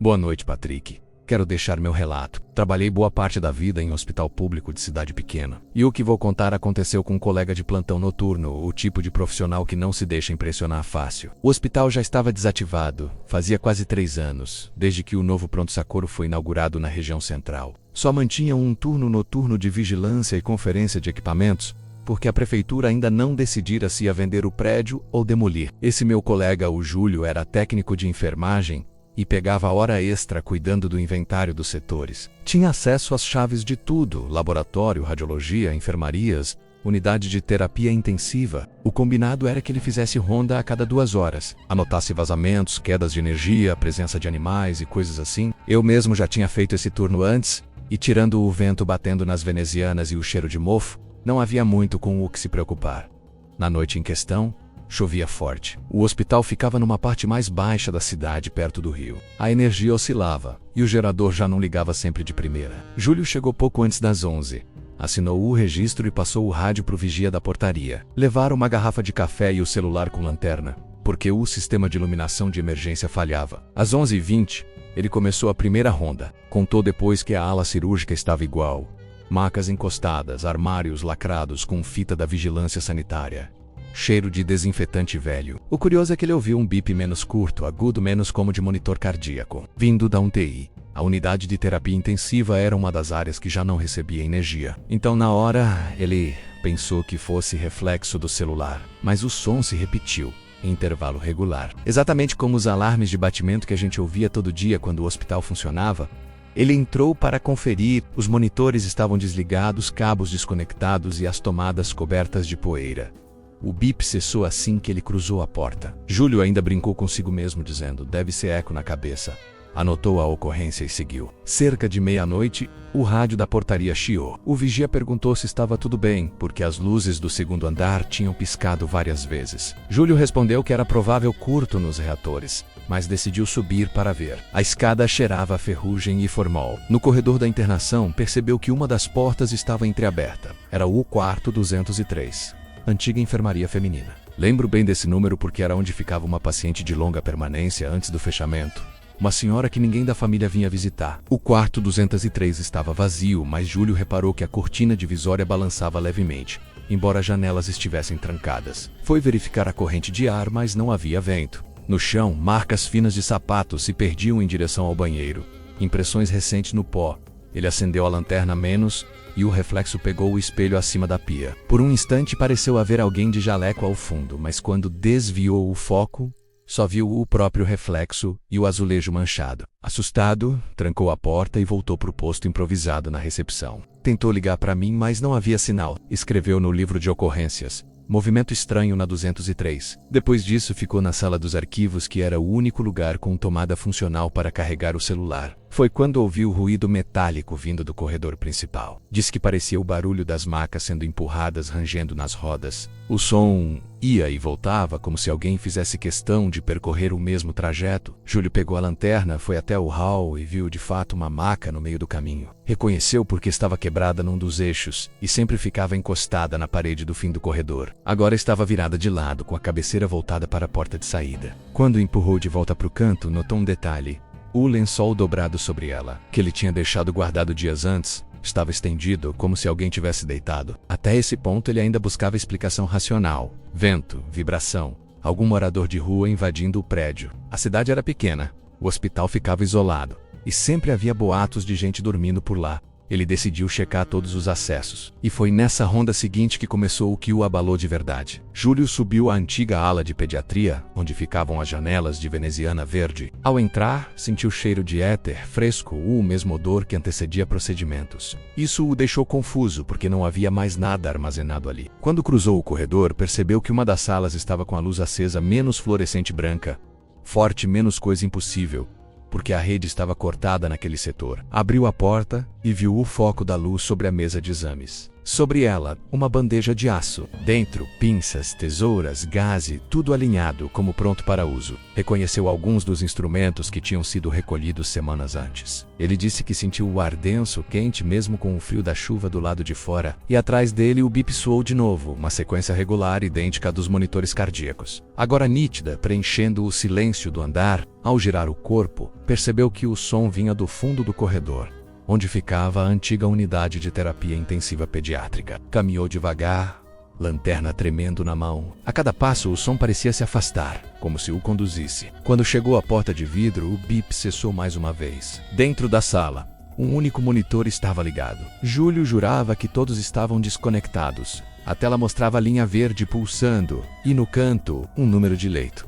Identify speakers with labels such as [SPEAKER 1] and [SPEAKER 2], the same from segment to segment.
[SPEAKER 1] Boa noite, Patrick. Quero deixar meu relato. Trabalhei boa parte da vida em hospital público de cidade pequena. E o que vou contar aconteceu com um colega de plantão noturno, o tipo de profissional que não se deixa impressionar fácil. O hospital já estava desativado, fazia quase 3 anos, desde que o novo pronto-socorro foi inaugurado na região central. Só mantinha um turno noturno de vigilância e conferência de equipamentos, porque a prefeitura ainda não decidira se ia vender o prédio ou demolir. Esse meu colega, o Júlio, era técnico de enfermagem e pegava hora extra cuidando do inventário dos setores. Tinha acesso às chaves de tudo: laboratório, radiologia, enfermarias, unidade de terapia intensiva. O combinado era que ele fizesse ronda a cada 2 horas, anotasse vazamentos, quedas de energia, presença de animais e coisas assim. Eu mesmo já tinha feito esse turno antes, e tirando o vento batendo nas venezianas e o cheiro de mofo, não havia muito com o que se preocupar. Na noite em questão, chovia forte. O hospital ficava numa parte mais baixa da cidade, perto do rio. A energia oscilava, e o gerador já não ligava sempre de primeira. Júlio chegou pouco antes das 11. Assinou o registro e passou o rádio para o vigia da portaria. Levaram uma garrafa de café e o celular com lanterna, porque o sistema de iluminação de emergência falhava. Às 11h20, ele começou a primeira ronda. Contou depois que a ala cirúrgica estava igual. Macas encostadas, armários lacrados com fita da vigilância sanitária. Cheiro de desinfetante velho. O curioso é que ele ouviu um bip menos curto, agudo, menos como de monitor cardíaco, vindo da UTI. A unidade de terapia intensiva era uma das áreas que já não recebia energia. Então, na hora, ele pensou que fosse reflexo do celular. Mas o som se repetiu, em intervalo regular. Exatamente como os alarmes de batimento que a gente ouvia todo dia quando o hospital funcionava. Ele entrou para conferir. Os monitores estavam desligados, cabos desconectados e as tomadas cobertas de poeira. O bip cessou assim que ele cruzou a porta. Júlio ainda brincou consigo mesmo, dizendo: deve ser eco na cabeça. Anotou a ocorrência e seguiu. Cerca de meia-noite, o rádio da portaria chiou. O vigia perguntou se estava tudo bem, porque as luzes do segundo andar tinham piscado várias vezes. Júlio respondeu que era provável curto nos reatores, mas decidiu subir para ver. A escada cheirava a ferrugem e formol. No corredor da internação, percebeu que uma das portas estava entreaberta. Era o quarto 203. Antiga enfermaria feminina. Lembro bem desse número porque era onde ficava uma paciente de longa permanência antes do fechamento. Uma senhora que ninguém da família vinha visitar. O quarto 203 estava vazio, mas Júlio reparou que a cortina divisória balançava levemente, embora as janelas estivessem trancadas. Foi verificar a corrente de ar, mas não havia vento. No chão, marcas finas de sapatos se perdiam em direção ao banheiro. Impressões recentes no pó. Ele acendeu a lanterna menos e o reflexo pegou o espelho acima da pia. Por um instante pareceu haver alguém de jaleco ao fundo, mas quando desviou o foco, só viu o próprio reflexo e o azulejo manchado. Assustado, trancou a porta e voltou para o posto improvisado na recepção. Tentou ligar para mim, mas não havia sinal. Escreveu no livro de ocorrências: movimento estranho na 203. Depois disso, ficou na sala dos arquivos, que era o único lugar com tomada funcional para carregar o celular. Foi quando ouviu ruído metálico vindo do corredor principal. Disse que parecia o barulho das macas sendo empurradas, rangendo nas rodas. O som ia e voltava, como se alguém fizesse questão de percorrer o mesmo trajeto. Júlio pegou a lanterna, foi até o hall e viu de fato uma maca no meio do caminho. Reconheceu porque estava quebrada num dos eixos e sempre ficava encostada na parede do fim do corredor. Agora estava virada de lado, com a cabeceira voltada para a porta de saída. Quando empurrou de volta para o canto, notou um detalhe: o lençol dobrado sobre ela, que ele tinha deixado guardado dias antes, estava estendido, como se alguém tivesse deitado. Até esse ponto ele ainda buscava explicação racional. Vento, vibração, algum morador de rua invadindo o prédio. A cidade era pequena, o hospital ficava isolado, e sempre havia boatos de gente dormindo por lá. Ele decidiu checar todos os acessos. E foi nessa ronda seguinte que começou o que o abalou de verdade. Júlio subiu à antiga ala de pediatria, onde ficavam as janelas de veneziana verde. Ao entrar, sentiu cheiro de éter fresco, o mesmo odor que antecedia procedimentos. Isso o deixou confuso, porque não havia mais nada armazenado ali. Quando cruzou o corredor, percebeu que uma das salas estava com a luz acesa menos fluorescente branca. Forte menos coisa impossível, porque a rede estava cortada naquele setor. Abriu a porta e viu o foco da luz sobre a mesa de exames. Sobre ela, uma bandeja de aço. Dentro, pinças, tesouras, gaze, tudo alinhado como pronto para uso. Reconheceu alguns dos instrumentos que tinham sido recolhidos semanas antes. Ele disse que sentiu o ar denso, quente, mesmo com o frio da chuva do lado de fora. E atrás dele o bip soou de novo, uma sequência regular idêntica à dos monitores cardíacos. Agora nítida, preenchendo o silêncio do andar, ao girar o corpo, percebeu que o som vinha do fundo do corredor, onde ficava a antiga unidade de terapia intensiva pediátrica. Caminhou devagar, lanterna tremendo na mão. A cada passo, o som parecia se afastar, como se o conduzisse. Quando chegou à porta de vidro, o bip cessou mais uma vez. Dentro da sala, um único monitor estava ligado. Júlio jurava que todos estavam desconectados. A tela mostrava a linha verde pulsando, e no canto, um número de leito.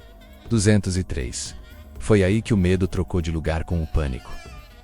[SPEAKER 1] 203. Foi aí que o medo trocou de lugar com o pânico.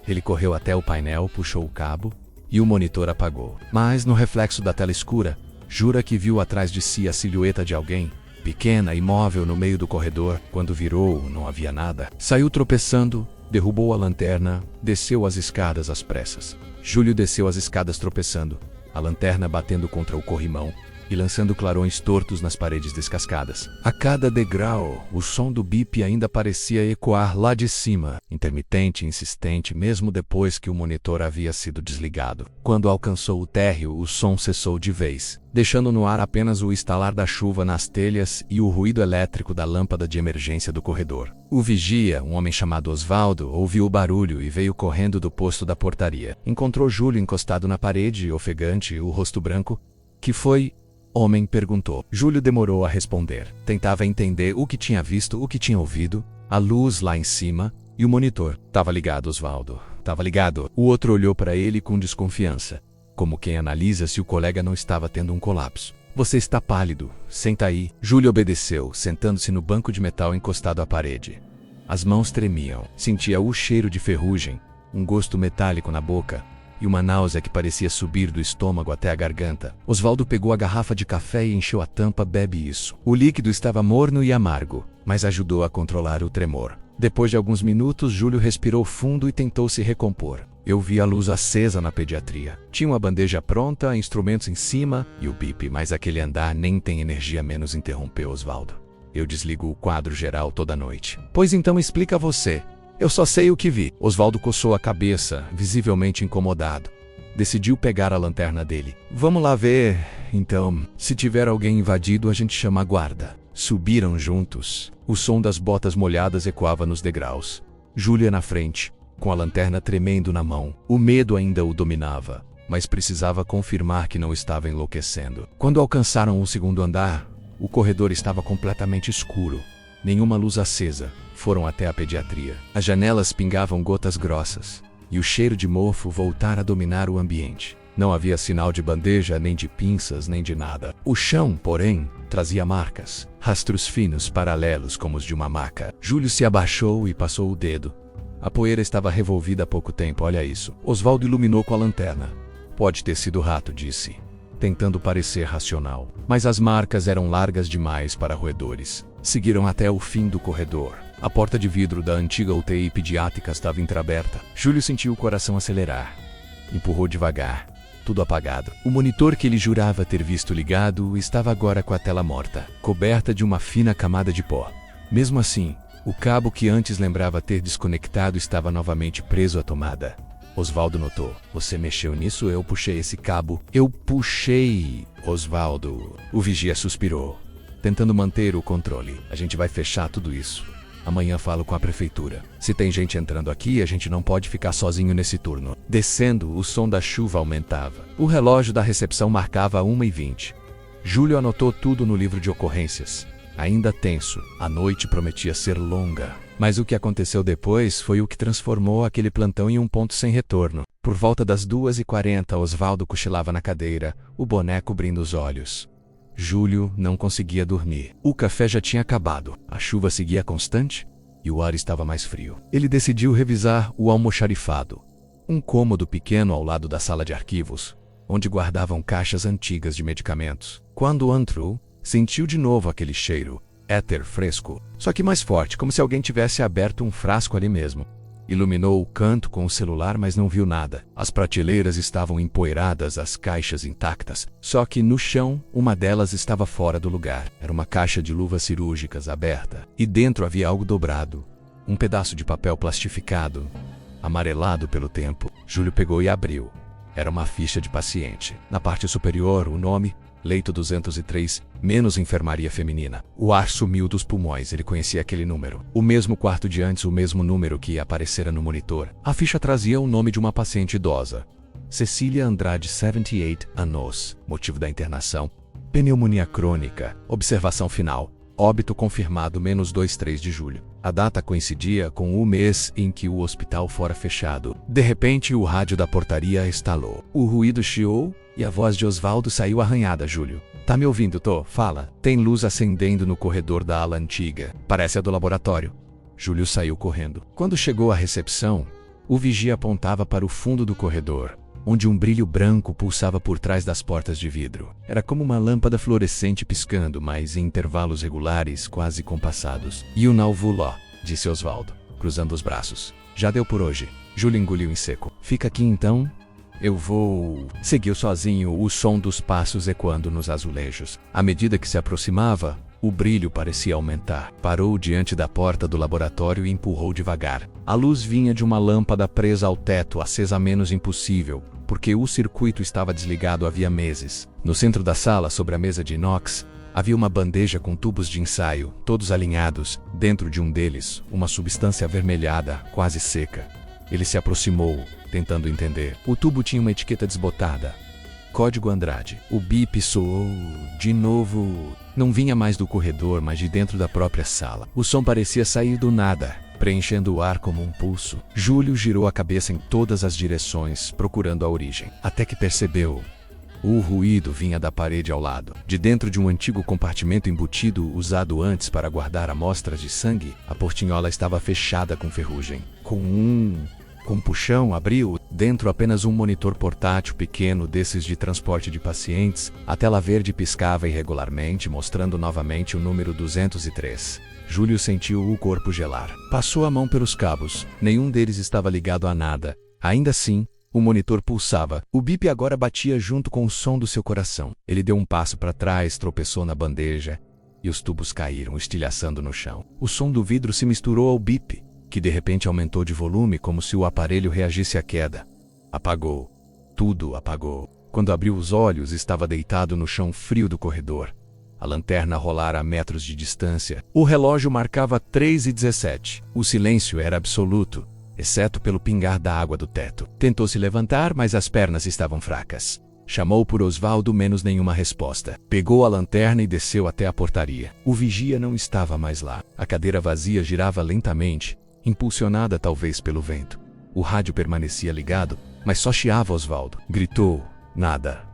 [SPEAKER 1] Ele correu até o painel, puxou o cabo e o monitor apagou. Mas, no reflexo da tela escura, jura que viu atrás de si a silhueta de alguém, pequena, imóvel no meio do corredor. Quando virou, não havia nada. Saiu tropeçando, derrubou a lanterna, desceu as escadas às pressas. Júlio desceu as escadas tropeçando, a lanterna batendo contra o corrimão e lançando clarões tortos nas paredes descascadas. A cada degrau, o som do bip ainda parecia ecoar lá de cima, intermitente e insistente, mesmo depois que o monitor havia sido desligado. Quando alcançou o térreo, o som cessou de vez, deixando no ar apenas o estalar da chuva nas telhas e o ruído elétrico da lâmpada de emergência do corredor. O vigia, um homem chamado Osvaldo, ouviu o barulho e veio correndo do posto da portaria. Encontrou Júlio encostado na parede, ofegante, o rosto branco. "Que foi?" Homem perguntou. Júlio demorou a responder. Tentava entender o que tinha visto, o que tinha ouvido, a luz lá em cima e o monitor. Tava ligado, Osvaldo. Tava ligado. O outro olhou para ele com desconfiança, como quem analisa se o colega não estava tendo um colapso. "Você está pálido. Senta aí." Júlio obedeceu, sentando-se no banco de metal encostado à parede. As mãos tremiam. Sentia o cheiro de ferrugem, um gosto metálico na boca e uma náusea que parecia subir do estômago até a garganta. Osvaldo pegou a garrafa de café e encheu a tampa. "Bebe isso." O líquido estava morno e amargo, mas ajudou a controlar o tremor. Depois de alguns minutos, Júlio respirou fundo e tentou se recompor. "Eu vi a luz acesa na pediatria. Tinha uma bandeja pronta, instrumentos em cima e o bip, mas aquele andar nem tem energia menos", interrompeu Osvaldo. "Eu desligo o quadro geral toda noite." "Pois então explica você. Eu só sei o que vi." Osvaldo coçou a cabeça, visivelmente incomodado. Decidiu pegar a lanterna dele. "Vamos lá ver, então. Se tiver alguém invadido, a gente chama a guarda." Subiram juntos. O som das botas molhadas ecoava nos degraus. Júlia na frente, com a lanterna tremendo na mão. O medo ainda o dominava, mas precisava confirmar que não estava enlouquecendo. Quando alcançaram o segundo andar, o corredor estava completamente escuro. Nenhuma luz acesa. Foram até a pediatria. As janelas pingavam gotas grossas, e o cheiro de mofo voltara a dominar o ambiente. Não havia sinal de bandeja, nem de pinças, nem de nada. O chão, porém, trazia marcas, rastros finos paralelos como os de uma maca. Júlio se abaixou e passou o dedo. A poeira estava revolvida há pouco tempo, olha isso. Osvaldo iluminou com a lanterna. "Pode ter sido rato", disse, tentando parecer racional. Mas as marcas eram largas demais para roedores. Seguiram até o fim do corredor. A porta de vidro da antiga UTI pediátrica estava entreaberta. Júlio sentiu o coração acelerar. Empurrou devagar. Tudo apagado. O monitor que ele jurava ter visto ligado estava agora com a tela morta, coberta de uma fina camada de pó. Mesmo assim, o cabo que antes lembrava ter desconectado estava novamente preso à tomada. Osvaldo notou. "Você mexeu nisso? Eu puxei esse cabo." "Eu puxei, Osvaldo." O vigia suspirou, tentando manter o controle. "A gente vai fechar tudo isso. Amanhã falo com a prefeitura. Se tem gente entrando aqui, a gente não pode ficar sozinho nesse turno." Descendo, o som da chuva aumentava. O relógio da recepção marcava 1h20. Júlio anotou tudo no livro de ocorrências. Ainda tenso, a noite prometia ser longa. Mas o que aconteceu depois foi o que transformou aquele plantão em um ponto sem retorno. Por volta das 2h40, Osvaldo cochilava na cadeira, o boné cobrindo os olhos. Júlio não conseguia dormir. O café já tinha acabado, a chuva seguia constante e o ar estava mais frio. Ele decidiu revisar o almoxarifado, um cômodo pequeno ao lado da sala de arquivos, onde guardavam caixas antigas de medicamentos. Quando entrou, sentiu de novo aquele cheiro, éter fresco, só que mais forte, como se alguém tivesse aberto um frasco ali mesmo. Iluminou o canto com o celular, mas não viu nada. As prateleiras estavam empoeiradas, as caixas intactas. Só que no chão, uma delas estava fora do lugar. Era uma caixa de luvas cirúrgicas aberta. E dentro havia algo dobrado. Um pedaço de papel plastificado, amarelado pelo tempo. Júlio pegou e abriu. Era uma ficha de paciente. Na parte superior, o nome: leito 203, menos enfermaria feminina. O ar sumiu dos pulmões, ele conhecia aquele número. O mesmo quarto de antes, o mesmo número que aparecera no monitor. A ficha trazia o nome de uma paciente idosa. Cecília Andrade, 78 anos. Motivo da internação: pneumonia crônica. Observação final: óbito confirmado -23 de julho. A data coincidia com o mês em que o hospital fora fechado. De repente, o rádio da portaria estalou. O ruído chiou e a voz de Osvaldo saiu arranhada. Júlio: tá me ouvindo, Tô? Fala. Tem luz acendendo no corredor da ala antiga. Parece a do laboratório. Júlio saiu correndo. Quando chegou à recepção, o vigia apontava para o fundo do corredor, onde um brilho branco pulsava por trás das portas de vidro. Era como uma lâmpada fluorescente piscando, mas em intervalos regulares, quase compassados. "E o Nalvuló", disse Osvaldo, cruzando os braços. "Já deu por hoje." Júlio engoliu em seco. "Fica aqui então. Eu vou." Seguiu sozinho, o som dos passos ecoando nos azulejos. À medida que se aproximava, o brilho parecia aumentar. Parou diante da porta do laboratório e empurrou devagar. A luz vinha de uma lâmpada presa ao teto, acesa menos impossível, porque o circuito estava desligado havia meses. No centro da sala, sobre a mesa de inox, havia uma bandeja com tubos de ensaio, todos alinhados. Dentro de um deles, uma substância avermelhada, quase seca. Ele se aproximou, tentando entender. O tubo tinha uma etiqueta desbotada: Código Andrade. O bip soou de novo. Não vinha mais do corredor, mas de dentro da própria sala. O som parecia sair do nada, preenchendo o ar como um pulso. Júlio girou a cabeça em todas as direções, procurando a origem, até que percebeu. O ruído vinha da parede ao lado. De dentro de um antigo compartimento embutido usado antes para guardar amostras de sangue, a portinhola estava fechada com ferrugem. Com um puxão, abriu. Dentro, apenas um monitor portátil pequeno desses de transporte de pacientes. A tela verde piscava irregularmente, mostrando novamente o número 203. Júlio sentiu o corpo gelar. Passou a mão pelos cabos. Nenhum deles estava ligado a nada. Ainda assim, o monitor pulsava. O bip agora batia junto com o som do seu coração. Ele deu um passo para trás, tropeçou na bandeja e os tubos caíram, estilhaçando no chão. O som do vidro se misturou ao bip, que de repente aumentou de volume como se o aparelho reagisse à queda. Apagou. Tudo apagou. Quando abriu os olhos, estava deitado no chão frio do corredor. A lanterna rolara a metros de distância. O relógio marcava 3h17. O silêncio era absoluto, exceto pelo pingar da água do teto. Tentou se levantar, mas as pernas estavam fracas. Chamou por Osvaldo, menos nenhuma resposta. Pegou a lanterna e desceu até a portaria. O vigia não estava mais lá. A cadeira vazia girava lentamente, impulsionada talvez pelo vento. O rádio permanecia ligado, mas só chiava. Osvaldo gritou. Nada.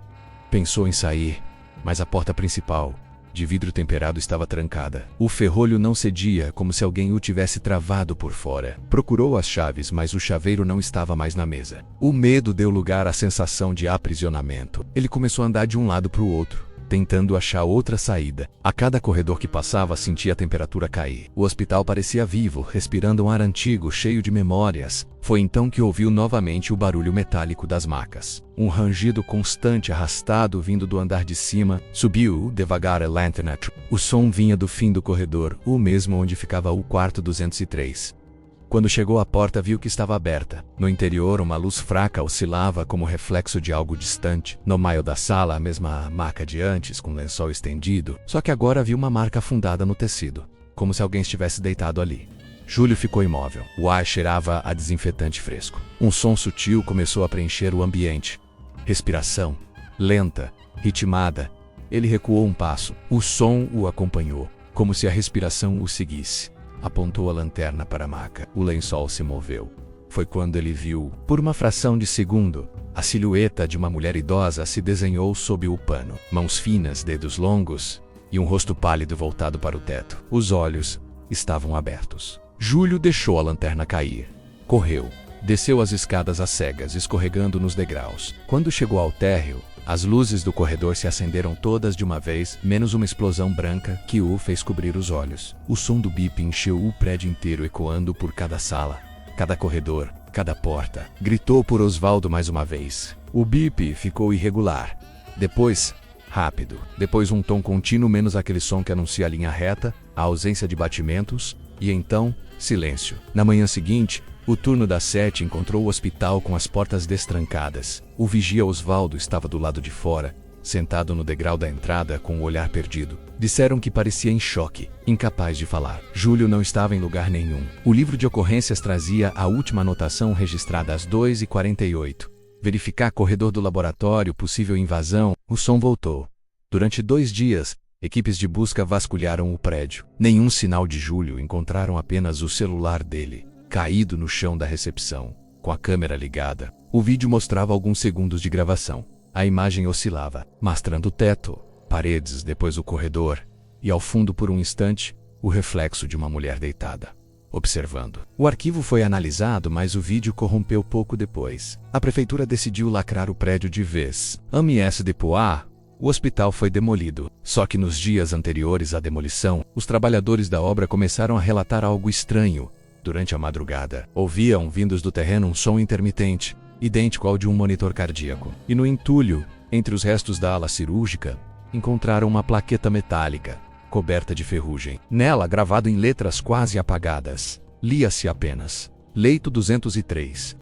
[SPEAKER 1] Pensou em sair, mas a porta principal, de vidro temperado, estava trancada. O ferrolho não cedia, como se alguém o tivesse travado por fora. Procurou as chaves, mas o chaveiro não estava mais na mesa. O medo deu lugar à sensação de aprisionamento. Ele começou a andar de um lado para o outro, tentando achar outra saída. A cada corredor que passava, sentia a temperatura cair. O hospital parecia vivo, respirando um ar antigo, cheio de memórias. Foi então que ouviu novamente o barulho metálico das macas. Um rangido constante arrastado vindo do andar de cima. Subiu devagar a lanterna. O som vinha do fim do corredor, o mesmo onde ficava o quarto 203. Quando chegou à porta, viu que estava aberta. No interior, uma luz fraca oscilava como reflexo de algo distante. No meio da sala, a mesma maca de antes, com lençol estendido, só que agora havia uma marca afundada no tecido, como se alguém estivesse deitado ali. Júlio ficou imóvel. O ar cheirava a desinfetante fresco. Um som sutil começou a preencher o ambiente. Respiração, lenta, ritmada. Ele recuou um passo. O som o acompanhou, como se a respiração o seguisse. Apontou a lanterna para a maca. O lençol se moveu. Foi quando ele viu, por uma fração de segundo, a silhueta de uma mulher idosa se desenhou sob o pano. Mãos finas, dedos longos e um rosto pálido voltado para o teto. Os olhos estavam abertos. Júlio deixou a lanterna cair. Correu. Desceu as escadas às cegas, escorregando nos degraus. Quando chegou ao térreo, as luzes do corredor se acenderam todas de uma vez, menos uma explosão branca que o fez cobrir os olhos. O som do bip encheu o prédio inteiro, ecoando por cada sala. cada corredor, cada porta. Gritou por Osvaldo mais uma vez. O bip ficou irregular. Depois, rápido. Depois um tom contínuo menos aquele som que anuncia a linha reta, a ausência de batimentos, e então, silêncio. Na manhã seguinte, o turno das 7 encontrou o hospital com as portas destrancadas. O vigia Osvaldo estava do lado de fora, sentado no degrau da entrada com o olhar perdido. Disseram que parecia em choque, incapaz de falar. Júlio não estava em lugar nenhum. O livro de ocorrências trazia a última anotação registrada às 2h48. Verificar corredor do laboratório, possível invasão. O som voltou. Durante 2 dias, equipes de busca vasculharam o prédio. Nenhum sinal de Júlio, encontraram apenas o celular dele, caído no chão da recepção, com a câmera ligada. O vídeo mostrava alguns segundos de gravação. A imagem oscilava, mostrando o teto, paredes, depois o corredor, e ao fundo por um instante, o reflexo de uma mulher deitada, observando. O arquivo foi analisado, mas o vídeo corrompeu pouco depois. A prefeitura decidiu lacrar o prédio de vez. AMS de Poá, o hospital foi demolido. Só que nos dias anteriores à demolição, os trabalhadores da obra começaram a relatar algo estranho. Durante a madrugada, ouviam, vindos do terreno, um som intermitente, idêntico ao de um monitor cardíaco. E no entulho, entre os restos da ala cirúrgica, encontraram uma plaqueta metálica, coberta de ferrugem. Nela, gravado em letras quase apagadas, lia-se apenas: Leito 203.